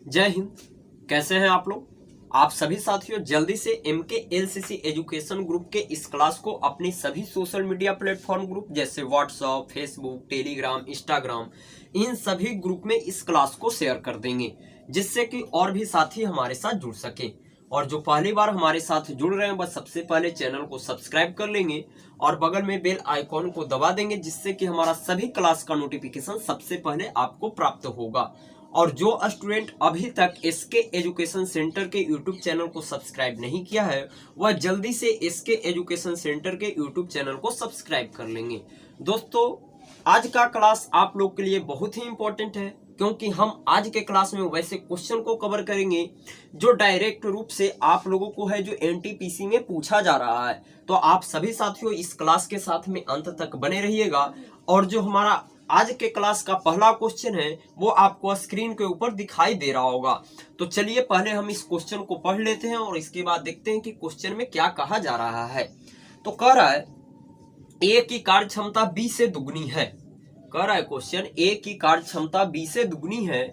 जय हिंद। कैसे हैं आप लोग? आप सभी साथियों जल्दी से MKLCC एजुकेशन ग्रुप के इस क्लास को अपनी सभी सोशल मीडिया प्लेटफॉर्म ग्रुप जैसे व्हाट्सएप, फेसबुक, टेलीग्राम, इंस्टाग्राम, इन सभी ग्रुप में इस क्लास को शेयर कर देंगे, जिससे कि और भी साथी हमारे साथ जुड़ सके। और जो पहली बार हमारे साथ जुड़ रहे हैं बस सबसे पहले चैनल को सब्सक्राइब कर लेंगे और बगल में बेल आइकॉन को दबा देंगे, जिससे कि हमारा सभी क्लास का नोटिफिकेशन सबसे पहले आपको प्राप्त होगा। और जो स्टूडेंट अभी तक SK एजुकेशन सेंटर के यूट्यूब चैनल को सब्सक्राइब नहीं किया है वह जल्दी से SK एजुकेशन सेंटर के यूट्यूब चैनल को सब्सक्राइब कर लेंगे। दोस्तों, आज का क्लास आप लोग के लिए बहुत ही इंपॉर्टेंट है, क्योंकि हम आज के क्लास में वैसे क्वेश्चन को कवर करेंगे जो डायरेक्ट रूप से आप लोगों को है जो NTPC में पूछा जा रहा है। तो आप सभी साथियों इस क्लास के साथ में अंत तक बने रहिएगा। और जो हमारा आज के क्लास का पहला क्वेश्चन है वो आपको स्क्रीन के ऊपर दिखाई दे रहा होगा। तो चलिए पहले हम इस क्वेश्चन को पढ़ लेते हैं और इसके बाद देखते हैं कि क्वेश्चन में क्या कहा जा रहा है। तो कह रहा है A की कार्य क्षमता B से दुगनी है। कह रहा है क्वेश्चन A की कार्य क्षमता B से दुगनी है,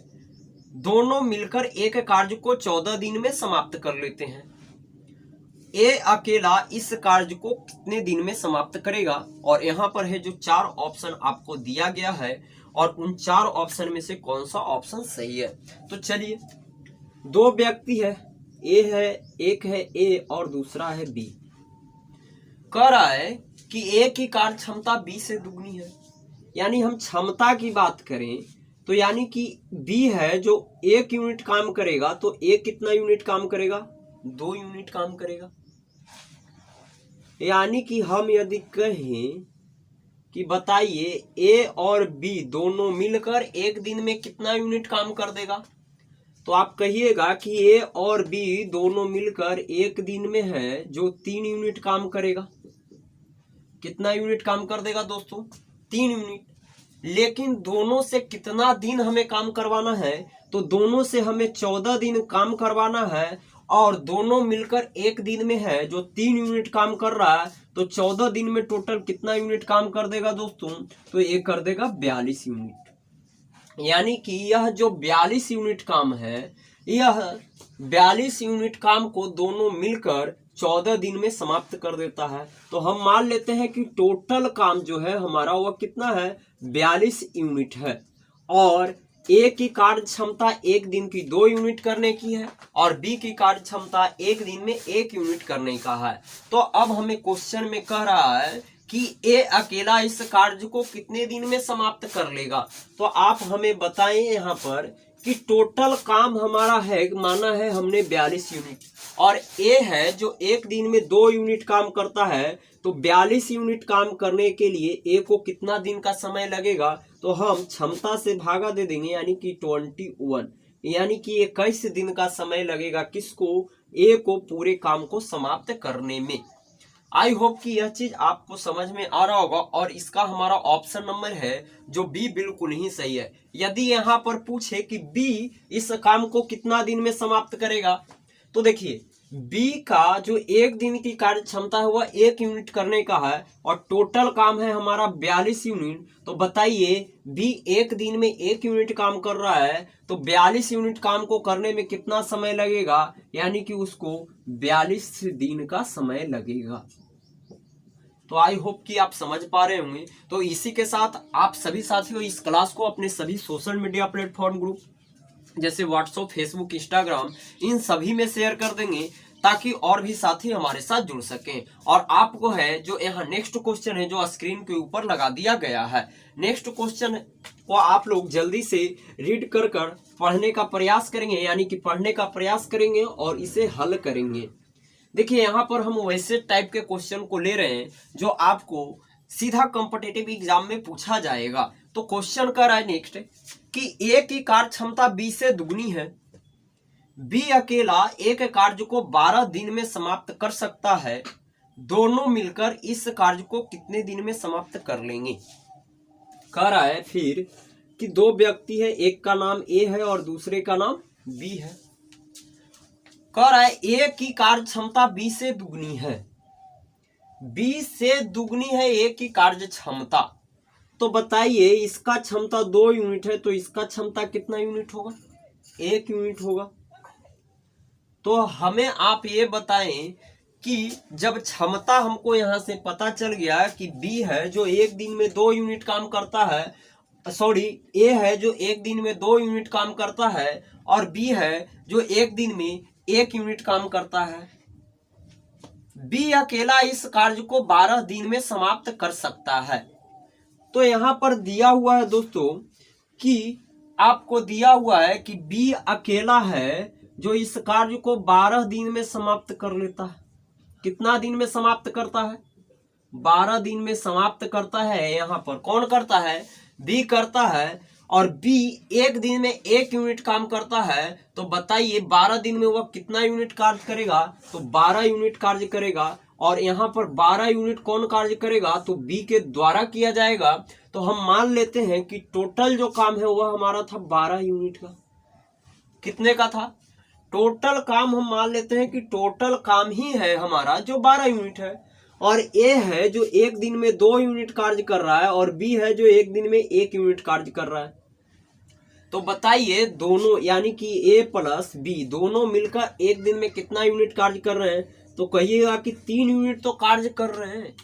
दोनों मिलकर एक कार्य को 14 दिन में समाप्त कर लेते हैं। ए अकेला इस कार्य को कितने दिन में समाप्त करेगा? और यहाँ पर है जो 4 ऑप्शन आपको दिया गया है और उन 4 ऑप्शन में से कौन सा ऑप्शन सही है। तो चलिए, दो व्यक्ति है, एक है ए और दूसरा है बी। कह रहा है कि ए की कार्य क्षमता बी से दुगनी है, यानी हम क्षमता की बात करें तो यानी कि बी है जो 1 यूनिट काम करेगा, तो ए कितना यूनिट काम करेगा? 2 यूनिट काम करेगा। यानी कि हम यदि कहें कि बताइए ए और बी दोनों मिलकर एक दिन में कितना यूनिट काम कर देगा, तो आप कहिएगा कि ए और बी दोनों मिलकर एक दिन में है जो 3 यूनिट काम करेगा। कितना यूनिट काम कर देगा दोस्तों? 3 यूनिट। लेकिन दोनों से कितना दिन हमें काम करवाना है? तो दोनों से हमें 14 दिन काम करवाना है और दोनों मिलकर एक दिन में है जो 3 यूनिट काम कर रहा है। तो 14 दिन में टोटल कितना यूनिट काम कर देगा दोस्तों? तो ये कर देगा 42 यूनिट। यानी कि यह जो 42 यूनिट काम है, यह 42 यूनिट काम को दोनों मिलकर 14 दिन में समाप्त कर देता है। तो हम मान लेते हैं कि टोटल काम जो है हमारा वह कितना है? 42 यूनिट है। और ए की कार्य क्षमता एक दिन की 2 यूनिट करने की है और बी की कार्य क्षमता एक दिन में 1 यूनिट करने का है। तो अब हमें क्वेश्चन में कह रहा है कि ए अकेला इस कार्य को कितने दिन में समाप्त कर लेगा। तो आप हमें बताएं यहाँ पर कि टोटल काम हमारा है, माना है हमने 42 यूनिट, और ए है जो एक दिन में 2 यूनिट काम करता है। तो 42 यूनिट काम करने के लिए ए को कितना दिन का समय लगेगा? तो हम क्षमता से भागा दे देंगे, यानी कि 21, यानी कि 21 दिन का समय लगेगा किसको? ए को पूरे काम को समाप्त करने में। आई होप कि यह चीज आपको समझ में आ रहा होगा। और इसका हमारा ऑप्शन नंबर है जो बी बिल्कुल ही सही है। यदि यहाँ पर पूछे कि बी इस काम को कितना दिन में समाप्त करेगा, तो देखिए बी का जो एक दिन की कार्य क्षमता है वह 1 यूनिट करने का है और टोटल काम है हमारा 42 यूनिट। तो बताइए बी एक दिन में 1 यूनिट काम कर रहा है, तो 42 यूनिट काम को करने में कितना समय लगेगा? यानी कि उसको 42 दिन का समय लगेगा। तो आई होप कि आप समझ पा रहे होंगे। तो इसी के साथ आप सभी साथियों इस क्लास को अपने सभी सोशल मीडिया प्लेटफॉर्म ग्रुप जैसे व्हाट्सएप, फेसबुक, इंस्टाग्राम, इन सभी में शेयर कर देंगे ताकि और भी साथी हमारे साथ जुड़ सकें। और आपको है जो यहाँ नेक्स्ट क्वेश्चन है जो स्क्रीन के ऊपर लगा दिया गया है, नेक्स्ट क्वेश्चन को आप लोग जल्दी से रीड कर पढ़ने का प्रयास करेंगे, यानी कि पढ़ने का प्रयास करेंगे और इसे हल करेंगे। देखिए यहाँ पर हम वैसे टाइप के क्वेश्चन को ले रहे हैं जो आपको सीधा कॉम्पिटिटिव एग्जाम में पूछा जाएगा। तो क्वेश्चन कर रहा है नेक्स्ट कि ए की कार्य क्षमता बी से दुगनी है, बी अकेला एक कार्य को 12 दिन में समाप्त कर सकता है, दोनों मिलकर इस कार्य को कितने दिन में समाप्त कर लेंगे। कह रहा है फिर कि दो व्यक्ति है, एक का नाम ए है और दूसरे का नाम बी है। कह रहा है ए की कार्य क्षमता बी से दुगनी है, बी से दुगनी है ए की कार्य क्षमता। तो बताइए इसका क्षमता 2 यूनिट है तो इसका क्षमता कितना यूनिट होगा? 1 यूनिट होगा। तो हमें आप ये बताएं कि जब क्षमता हमको यहां से पता चल गया कि बी है जो एक दिन में 2 यूनिट काम करता है, सॉरी ए है जो एक दिन में 2 यूनिट काम करता है और बी है जो एक दिन में 1 यूनिट काम करता है। बी अकेला इस कार्य को 12 दिन में समाप्त कर सकता है। तो यहां पर दिया हुआ है दोस्तों कि आपको दिया हुआ है कि बी अकेला है जो इस कार्य को 12 दिन में समाप्त कर लेता है। कितना दिन में समाप्त करता है? 12 दिन में समाप्त करता है। यहां पर कौन करता है? बी करता है। और बी एक दिन में 1 यूनिट काम करता है। तो बताइए 12 दिन में वह कितना यूनिट कार्य करेगा? तो 12 यूनिट कार्य करेगा। और यहाँ पर 12 यूनिट कौन कार्य करेगा? तो बी के द्वारा किया जाएगा। तो हम मान लेते हैं कि टोटल जो काम है वह हमारा था 12 यूनिट का। कितने का था? टोटल काम हम मान लेते हैं कि टोटल काम ही है हमारा जो 12 यूनिट है। और ए है जो एक दिन में 2 यूनिट कार्य कर रहा है और बी है जो एक दिन में 1 यूनिट कार्य कर रहा है। तो बताइए दोनों यानी कि ए प्लस बी दोनों मिलकर एक दिन में कितना यूनिट कार्य कर रहे हैं? तो कहिएगा कि 3 यूनिट तो कार्य कर रहे हैं।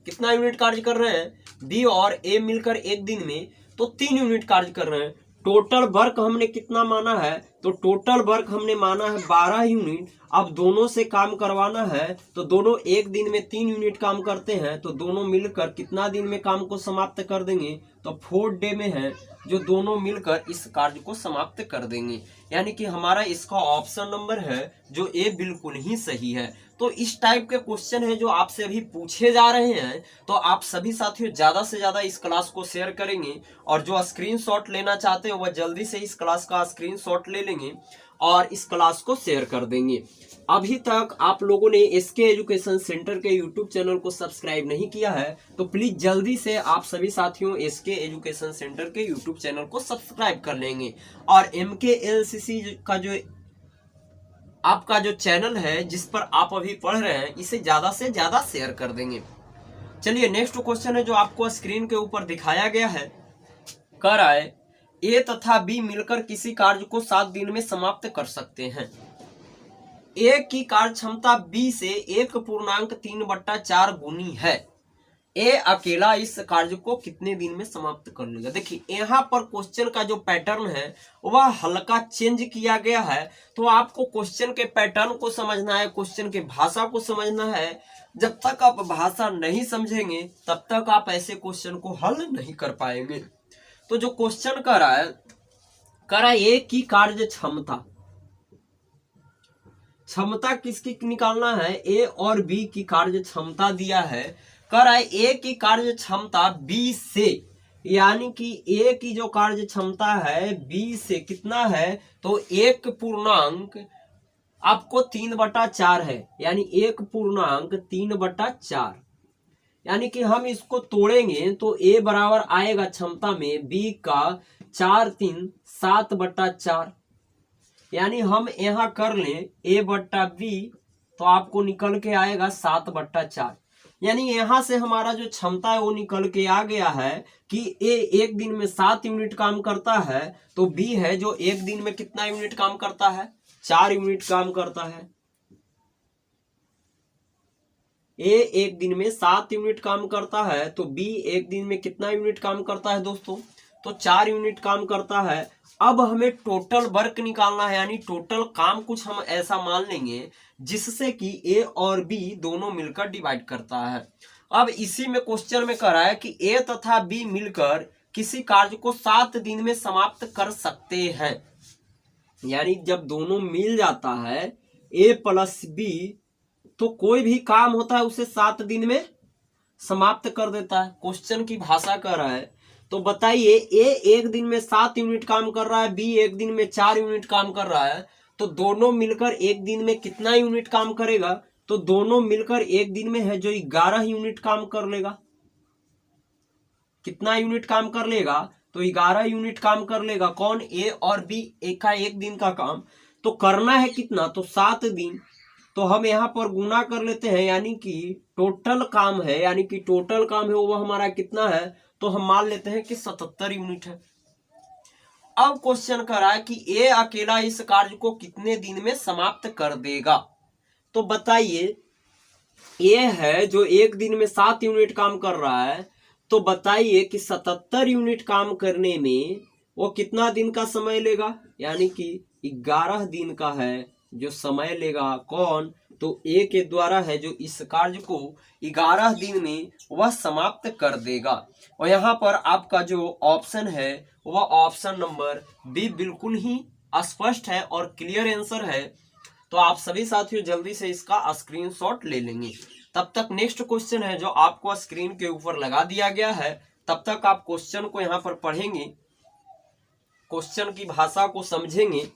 कितना यूनिट कार्य कर रहे हैं? बी और ए मिलकर एक दिन में तो 3 यूनिट कार्य कर रहे हैं। टोटल वर्क हमने कितना माना है? तो टोटल वर्क हमने माना है 12 यूनिट। अब दोनों से काम करवाना है तो दोनों एक दिन में 3 यूनिट काम करते हैं तो दोनों मिलकर कितना दिन में काम को समाप्त कर देंगे? तो 4 डे में है जो दोनों मिलकर इस कार्य को समाप्त कर देंगे। यानी कि हमारा इसका ऑप्शन नंबर है जो ए बिल्कुल ही सही है। तो इस टाइप के क्वेश्चन है जो आपसे अभी पूछे जा रहे हैं। तो आप सभी साथियों ज्यादा से ज्यादा इस क्लास को शेयर करेंगे और जो स्क्रीनशॉट लेना चाहते हैं वह जल्दी से इस क्लास का स्क्रीनशॉट ले लेंगे और इस क्लास को शेयर कर देंगे। अभी तक आप लोगों ने एसके एजुकेशन सेंटर के यूट्यूब चैनल को सब्सक्राइब नहीं किया है तो प्लीज जल्दी से आप सभी साथियों एसके एजुकेशन सेंटर के यूट्यूब चैनल को सब्सक्राइब कर लेंगे और MKLCC का जो आपका जो चैनल है जिस पर आप अभी पढ़ रहे हैं इसे ज्यादा से ज्यादा शेयर कर देंगे। चलिए नेक्स्ट क्वेश्चन है जो आपको स्क्रीन के ऊपर दिखाया गया है। कह रहा है ए तथा बी मिलकर किसी कार्य को 7 दिन में समाप्त कर सकते हैं। ए की कार्य क्षमता बी से 1.3/4 गुनी है। ए अकेला इस कार्य को कितने दिन में समाप्त कर लेगा? देखिए यहाँ पर क्वेश्चन का जो पैटर्न है वह हल्का चेंज किया गया है। तो आपको क्वेश्चन के पैटर्न को समझना है, क्वेश्चन के भाषा को समझना है। जब तक आप भाषा नहीं समझेंगे तब तक आप ऐसे क्वेश्चन को हल नहीं कर पाएंगे। तो जो क्वेश्चन कर रहा है ए की कार्य क्षमता किसकी निकालना है? ए और बी की कार्य क्षमता दिया है। कह रहा है ए की कार्य क्षमता बी से यानी कि ए की जो कार्य क्षमता है बी से कितना है? तो 1 आपको 3/4 है यानी 1.3/4 यानी कि हम इसको तोड़ेंगे तो ए बराबर आएगा क्षमता में बी का 4×3 7/4 यानी हम यहाँ कर लें ए बट्टा बी तो आपको निकल के आएगा 7/4 यानी यहाँ से हमारा जो क्षमता है वो निकल के आ गया है कि ए एक दिन में 7 यूनिट काम करता है तो बी है जो एक दिन में कितना यूनिट काम करता है? 4 यूनिट काम करता है। ए एक दिन में 7 यूनिट काम करता है तो बी एक दिन में कितना यूनिट काम करता है दोस्तों? तो 4 यूनिट काम करता है। अब हमें टोटल वर्क निकालना है यानी टोटल काम कुछ हम ऐसा मान लेंगे जिससे कि ए और बी दोनों मिलकर डिवाइड करता है। अब इसी में क्वेश्चन में कह रहा है कि ए तथा बी मिलकर किसी कार्य को 7 दिन में समाप्त कर सकते हैं। यानी जब दोनों मिल जाता है ए प्लस बी तो कोई भी काम होता है उसे 7 दिन में समाप्त कर देता है। क्वेश्चन की भाषा कर रहा है। तो बताइए ए एक दिन में 7 यूनिट काम कर रहा है, बी एक दिन में 4 यूनिट काम कर रहा है तो दोनों मिलकर एक दिन में कितना यूनिट काम करेगा? तो दोनों मिलकर एक दिन में है जो 11 यूनिट काम कर लेगा। कितना यूनिट काम कर लेगा? तो 11 यूनिट काम कर लेगा। कौन? ए और बी एक दिन का काम। तो करना है कितना? तो 7 दिन। तो हम यहाँ पर गुना कर लेते हैं यानी कि टोटल काम है यानी कि टोटल काम है वो हमारा कितना है? तो हम मान लेते हैं कि 77 यूनिट है। अब क्वेश्चन कर रहा है कि ए अकेला इस कार्य को कितने दिन में समाप्त कर देगा। तो बताइए, ए है जो एक दिन में 7 यूनिट काम कर रहा है, तो बताइए कि 77 यूनिट काम करने में वो कितना दिन का समय लेगा, यानी कि 11 दिन का है जो समय लेगा। कौन? तो ए के द्वारा है जो इस कार्य को 11 दिन में वह समाप्त कर देगा। और यहाँ पर आपका जो ऑप्शन है वह ऑप्शन नंबर बी बिल्कुल ही स्पष्ट है और क्लियर आंसर है। तो आप सभी साथियों जल्दी से इसका स्क्रीनशॉट ले लेंगे। तब तक नेक्स्ट क्वेश्चन है जो आपको स्क्रीन के ऊपर लगा दिया गया है, तब तक आप क्वेश्चन को यहाँ पर पढ़ेंगे, क्वेश्चन की भाषा को समझेंगे।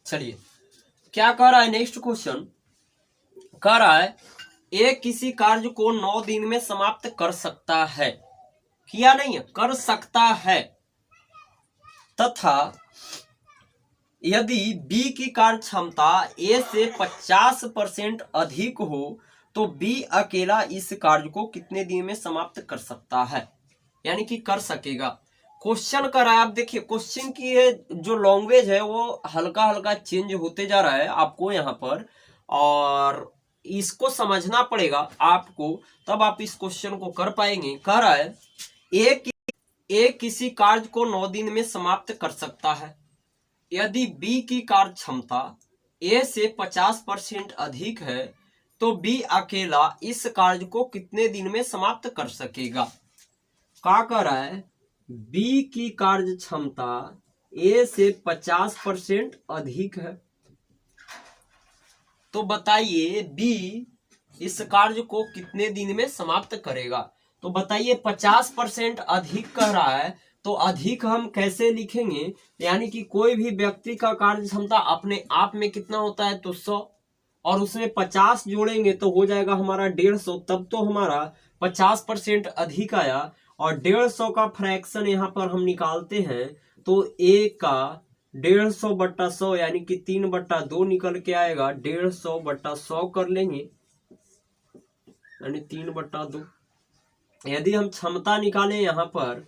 चलिए, क्या कह रहा है नेक्स्ट क्वेश्चन? कह रहा है ए किसी कार्य को 9 दिन में समाप्त कर सकता है, किया नहीं है, कर सकता है, तथा यदि बी की कार्य क्षमता ए से 50% अधिक हो तो बी अकेला इस कार्य को कितने दिन में समाप्त कर सकता है, यानी कि कर सकेगा। क्वेश्चन कर रहा है, आप देखिए क्वेश्चन की जो लैंग्वेज है वो हल्का हल्का चेंज होते जा रहा है आपको यहाँ पर, और इसको समझना पड़ेगा आपको, तब आप इस क्वेश्चन को कर पाएंगे। कह रहा है ए किसी कार्य को 9 दिन में समाप्त कर सकता है यदि बी की कार्य क्षमता ए से 50% अधिक है तो बी अकेला इस कार्य को कितने दिन में समाप्त कर सकेगा। क्या कह रहा है? बी की कार्य क्षमता ए से 50% अधिक है, तो बताइए बी इस कार्य को कितने दिन में समाप्त करेगा। तो बताइए 50% अधिक कह रहा है, तो अधिक हम कैसे लिखेंगे, यानी कि कोई भी व्यक्ति का कार्य क्षमता अपने आप में कितना होता है, तो 100, और उसमें 50 जोड़ेंगे तो हो जाएगा हमारा 150, तब तो हमारा 50% अधिक आया। और 150 का फ्रैक्शन यहाँ पर हम निकालते हैं तो ए का 150/100 यानी कि 3/2 निकल के आएगा। 150/100 कर लेंगे यानी 3/2। यदि हम क्षमता निकालें, यहाँ पर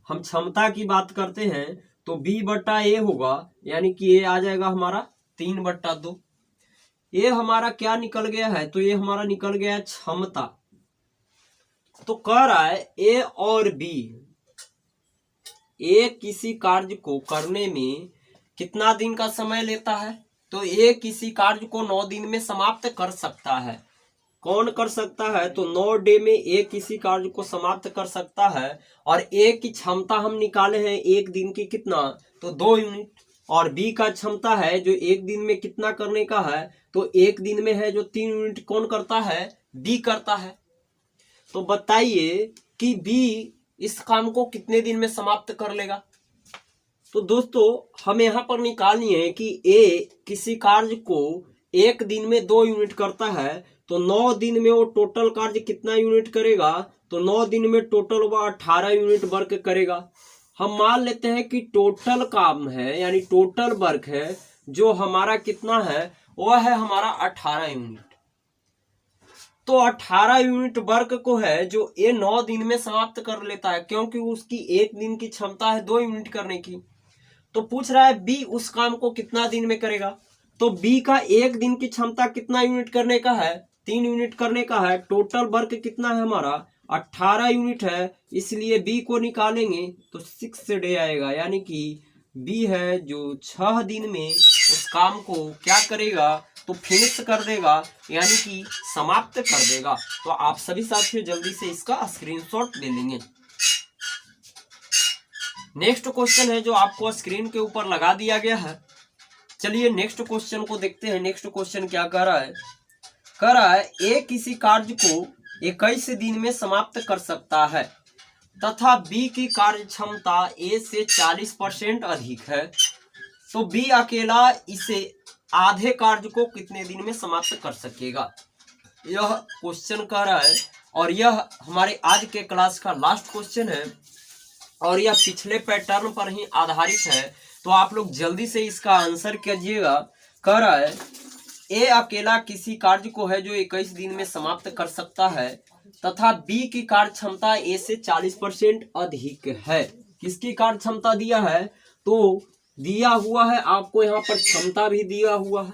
हम क्षमता की बात करते हैं तो B/A होगा, यानी कि ये आ जाएगा हमारा 3/2। ये हमारा क्या निकल गया है, तो ये हमारा निकल गया है क्षमता। तो कह रहा है ए और बी, ए किसी कार्य को करने में कितना दिन का समय लेता है, तो ए किसी कार्य को 9 दिन में समाप्त कर सकता है। कौन कर सकता है, तो 9 डे में ए किसी कार्य को समाप्त कर सकता है। और ए की क्षमता हम निकाले हैं एक दिन की कितना, तो 2 यूनिट, और बी का क्षमता है जो एक दिन में कितना करने का है, तो एक दिन में है जो 3 यूनिट कौन करता है, बी करता है। तो बताइए कि बी इस काम को कितने दिन में समाप्त कर लेगा। तो दोस्तों हमें यहाँ पर निकालनी है कि ए किसी कार्य को एक दिन में 2 यूनिट करता है, तो 9 दिन में वो टोटल कार्य कितना यूनिट करेगा, तो 9 दिन में टोटल वह 18 यूनिट वर्क करेगा। हम मान लेते हैं कि टोटल काम है यानी टोटल वर्क है जो हमारा कितना है, वह है हमारा 18 यूनिट। तो 18 यूनिट वर्क को है जो ये 9 दिन में समाप्त कर लेता है, क्योंकि उसकी एक दिन की क्षमता है 2 यूनिट करने की। तो पूछ रहा है बी उस काम को कितना दिन में करेगा, तो बी का एक दिन की क्षमता कितना यूनिट करने का है, 3 यूनिट करने का है। टोटल वर्क कितना है हमारा 18 यूनिट है, इसलिए बी को निकालेंगे तो 6 डे आएगा, यानी कि बी है जो 6 दिन में उस काम को क्या करेगा, तो फिनिश कर देगा, यानी कि समाप्त कर देगा। तो आप सभी साथियों जल्दी से इसका स्क्रीनशॉट ले लेंगे। नेक्स्ट क्वेश्चन है जो आपको स्क्रीन के ऊपर लगा दिया गया है। चलिए नेक्स्ट क्वेश्चन को देखते हैं। नेक्स्ट क्वेश्चन क्या कह रहा है, कह रहा है ए किसी कार्य को 21 दिन में समाप्त कर सकता है तथा बी की कार्य क्षमता ए से 40% अधिक है, तो बी अकेला इसे आधे कार्य को कितने दिन में समाप्त कर सकेगा। यह क्वेश्चन कह रहा है और यह हमारे आज के क्लास का लास्ट क्वेश्चन है और यह पिछले पैटर्न पर ही आधारित है, तो आप लोग जल्दी से इसका आंसर कीजिएगा। कह रहा है ए अकेला किसी कार्य को है जो 21 दिन में समाप्त कर सकता है तथा बी की कार्य क्षमता ए से 40% अधिक है। किसकी कार्य क्षमता दिया है? तो दिया हुआ है आपको यहाँ पर क्षमता भी दिया हुआ है।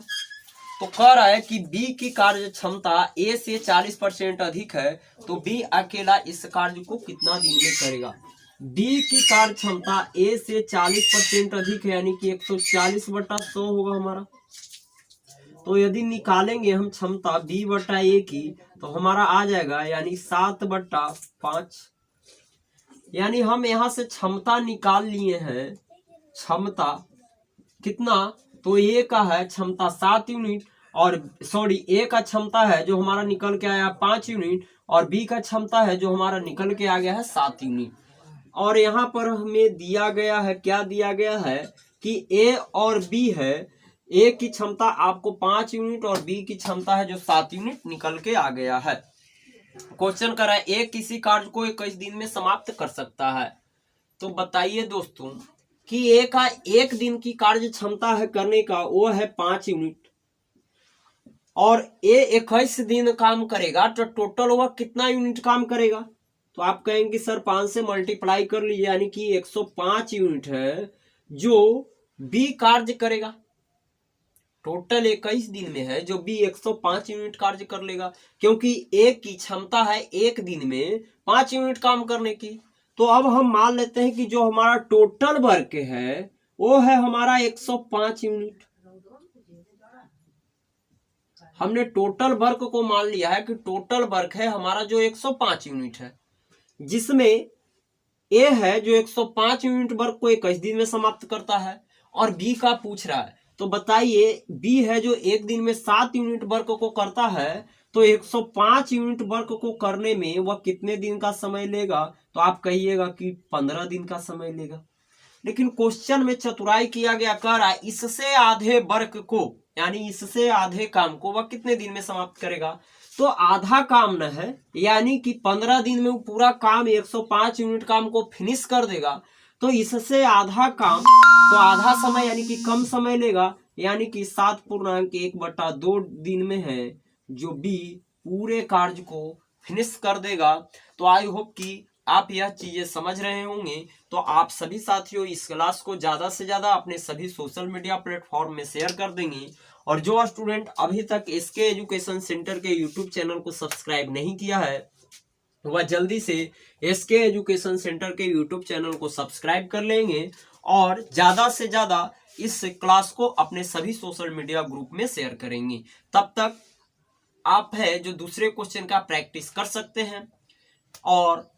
तो कह रहा है कि बी की कार्य क्षमता ए से 40% अधिक है, तो बी अकेला इस कार्य को कितना दिन में करेगा? बी की कार्य क्षमता ए से 40% अधिक है, यानी कि 140/100 होगा हमारा। तो यदि निकालेंगे हम क्षमता बी बटा ए की, तो हमारा आ जाएगा यानी 7/5। यानी हम यहाँ से क्षमता निकाल लिए हैं। क्षमता कितना? तो ए का है क्षमता 7 यूनिट, और ए का क्षमता है जो हमारा निकल के आया 5 यूनिट, और बी का क्षमता है जो हमारा निकल के आ गया है 7 यूनिट। और यहाँ पर हमें दिया गया है, क्या दिया गया है कि ए और बी है। ए की क्षमता आपको 5 यूनिट और बी की क्षमता है जो 7 यूनिट निकल के आ गया है। क्वेश्चन कर रहा है ए किसी कार्य को 21 दिन में समाप्त कर सकता है। तो बताइए दोस्तों कि ए का 1 दिन की कार्य क्षमता है करने का, वो है 5 यूनिट, और ए 21 दिन काम करेगा, तो टोटल वह कितना यूनिट काम करेगा? तो आप कहेंगे सर 5 से मल्टीप्लाई कर लीजिए, यानी कि 105 यूनिट है जो बी कार्य करेगा। टोटल 21 दिन में है जो बी 105 यूनिट कार्य कर लेगा, क्योंकि ए की क्षमता है 1 दिन में 5 यूनिट काम करने की। तो अब हम मान लेते हैं कि जो हमारा टोटल वर्क है वो है हमारा 105 यूनिट। हमने टोटल वर्क को मान लिया है कि टोटल वर्क है हमारा जो 105 यूनिट है, जिसमें ए है जो 105 यूनिट वर्क को 21 दिन में समाप्त करता है, और बी का पूछ रहा है। तो बताइए बी है जो 1 दिन में 7 यूनिट वर्क को करता है, तो 105 यूनिट वर्क को करने में वह कितने दिन का समय लेगा? तो आप कहिएगा कि 15 दिन का समय लेगा। लेकिन क्वेश्चन में चतुराई किया गया, कह रहा है इससे आधे वर्क को, यानी इससे आधे काम को वह कितने दिन में समाप्त करेगा? तो आधा काम न है, यानी कि 15 दिन में वो पूरा काम 105 यूनिट काम को फिनिश कर देगा। तो इससे आधा काम, तो आधा समय यानी कि कम समय लेगा, यानी कि 7.1/2 दिन में है जो बी पूरे कार्य को फिनिश कर देगा। तो आई होप कि आप यह चीजें समझ रहे होंगे। तो आप सभी साथियों इस क्लास को ज्यादा से ज्यादा अपने सभी सोशल मीडिया प्लेटफॉर्म में शेयर कर देंगे, और जो स्टूडेंट अभी तक एसके एजुकेशन सेंटर के यूट्यूब चैनल को सब्सक्राइब नहीं किया है वह जल्दी से एसके एजुकेशन सेंटर के यूट्यूब चैनल को सब्सक्राइब कर लेंगे, और ज्यादा से ज्यादा इस क्लास को अपने सभी सोशल मीडिया ग्रुप में शेयर करेंगे। तब तक आप है जो दूसरे क्वेश्चन का प्रैक्टिस कर सकते हैं, और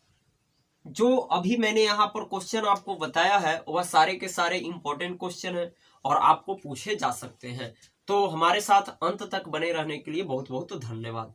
जो अभी मैंने यहाँ पर क्वेश्चन आपको बताया है वह सारे के सारे इंपॉर्टेंट क्वेश्चन हैं और आपको पूछे जा सकते हैं। तो हमारे साथ अंत तक बने रहने के लिए बहुत बहुत धन्यवाद।